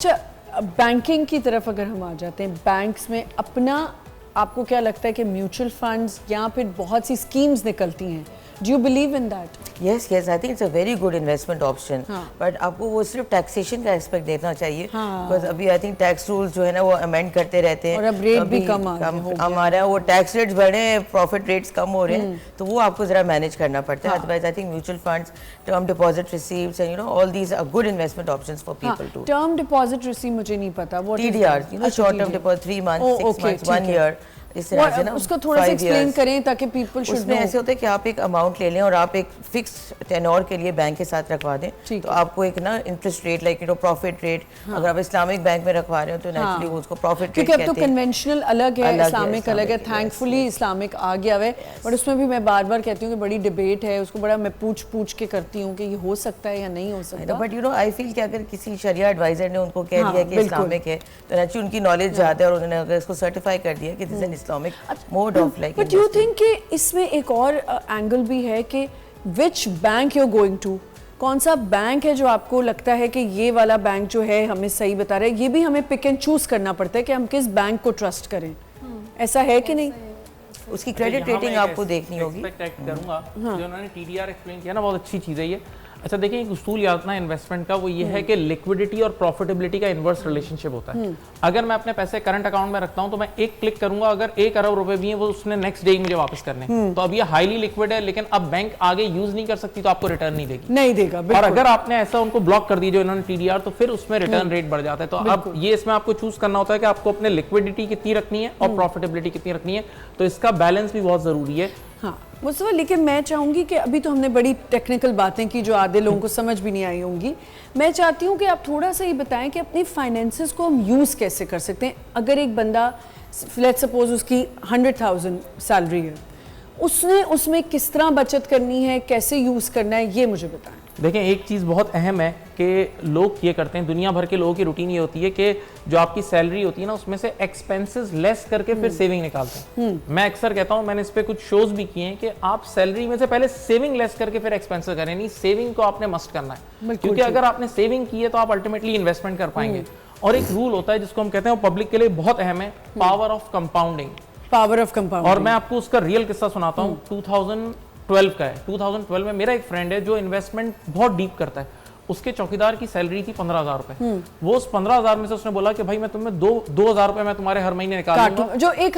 अच्छा, बैंकिंग की तरफ अगर हम आ जाते हैं, बैंक्स में अपना आपको क्या लगता है कि म्यूचुअल फंड्स या फिर बहुत सी स्कीम्स निकलती हैं, do you believe in that? Yes I think it's a very good investment option, but आपको वो सिर्फ टैक्सेशन का एस्पेक्ट देखना चाहिए, बिकॉज अभी आई थिंक टैक्स रूल्स जो है ना वो अमेंड करते रहते हैं और अब रेट भी कम हमारा वो टैक्स रेट्स बढ़े, प्रॉफिट रेट्स कम हो रहे हैं, तो वो आपको जरा मैनेज करना पड़ता है। Otherwise I think mutual funds, term deposit रिसीव्स and all these are good investment options for people too. Term deposit receipt मुझे नहीं पता, वो TDR short term deposit 3 months 6 months 1 year, इस तरह से ना उसको थोड़ा सा एक्सप्लेन करें ताकि पीपल शुड नो। उसमें ऐसे होता है कि आप एक अमाउंट ले लें और आप एक फिक्स टेन्योर के लिए बैंक के साथ रखवा दें, तो आपको एक ना interest rate like profit rate, अगर आप इस्लामिक बैंक में रखवा रहे हो तो नेचुरली उसको प्रॉफिट रेट क्योंकि अब तो कन्वेंशनल अलग है, इस्लामिक अलग है, थैंकफुली इस्लामिक आ गया है, बट उसमें भी मैं बार बार कहती हूँ कि बड़ी डिबेट है, उसको बड़ा मैं पूछ के करती हूँ कि ये हो सकता है या नहीं हो सकता। बट आई फील कि अगर किसी शरिया एडवाइजर ने उनको कह दिया कि इस्लामिक है, तो नेचुरली उनकी नॉलेज ज़्यादा है और उन्होंने अगर इसको सर्टिफाई कर दिया कि this is an Islamic mode of like. But you think कि इसमें एक और एंगल भी है कि which bank you are going to, कौन सा बैंक है जो आपको लगता है कि ये वाला बैंक जो है हमें सही बता रहा है, ये भी हमें पिक एंड चूज करना पड़ता है कि हम किस बैंक को ट्रस्ट करें, ऐसा है कि नहीं? उसकी क्रेडिट रेटिंग आपको देखनी होगी। एक्सपेक्ट करूंगा जो उन्होंने TDR एक्सप्लेन किया ना, बहुत अच्छी चीज़ है ये। अच्छा देखिए, एक उसूल याद ना इन्वेस्टमेंट का, वो ये है कि लिक्विडिटी और प्रॉफिटेबिलिटी का इन्वर्स रिलेशनशिप होता है। अगर मैं अपने पैसे करंट अकाउंट में रखता हूं तो मैं एक क्लिक करूंगा, अगर 1 अरब रुपए भी हैं वो उसने नेक्स्ट डे मुझे वापस करने, तो अब ये हाईली लिक्विड है, लेकिन अब बैंक आगे यूज नहीं कर सकती तो आपको रिटर्न नहीं देगा। और अगर आपने ऐसा उनको ब्लॉक कर दी जो इन्होंने TDR, तो फिर उसमें रिटर्न रेट बढ़ जाता है। तो अब ये इसमें आपको चूज करना होता है कि आपको अपने लिक्विडिटी कितनी रखनी है और प्रॉफिटेबिलिटी कितनी रखनी है, तो इसका बैलेंस भी बहुत जरूरी है। हाँ मुस्तफा, लेकिन मैं चाहूँगी कि अभी तो हमने बड़ी टेक्निकल बातें की जो आधे लोगों को समझ भी नहीं आई होंगी। मैं चाहती हूँ कि आप थोड़ा सा ये बताएं कि अपनी फाइनेंसेस को हम यूज़ कैसे कर सकते हैं। अगर एक बंदा लेट्स सपोज उसकी 100,000 सैलरी है, उसने उसमें किस तरह बचत करनी है, कैसे यूज़ करना है, ये मुझे बताएं। देखें, एक चीज़ बहुत अहम है कि लोग ये करते हैं, दुनिया भर के लोगों की रूटीन ये होती है कि जो आपकी सैलरी होती है ना, उसमें से एक्सपेंसेस लेस करके फिर सेविंग निकालते हैं। मैं अक्सर कहता हूं, मैंने इस पे कुछ शोज भी किए हैं कि आप सैलरी में से पहले सेविंग लेस करके फिर एक्सपेंसेस करें, नहीं सेविंग को आपने मस्ट करना है, क्योंकि अगर आपने सेविंग की है तो आप अल्टीमेटली इन्वेस्टमेंट कर पाएंगे। और एक रूल होता है जिसको हम कहते हैं, वो पब्लिक के लिए बहुत अहम है, power of compounding. Power of compounding. और मैं आपको उसका रियल किस्सा सुनाता हूँ, 2012 का है। 2012 में मेरा एक फ्रेंड है जो इन्वेस्टमेंट बहुत डीप करता है, उसके चौकीदार की सैलरी थी 15,000 रुपए। वो उस 15,000 में से उसने बोला कि भाई मैं तुम्हें 2,000 रुपए मैं तुम्हारे हर महीने निकाल दूंगा, जो एक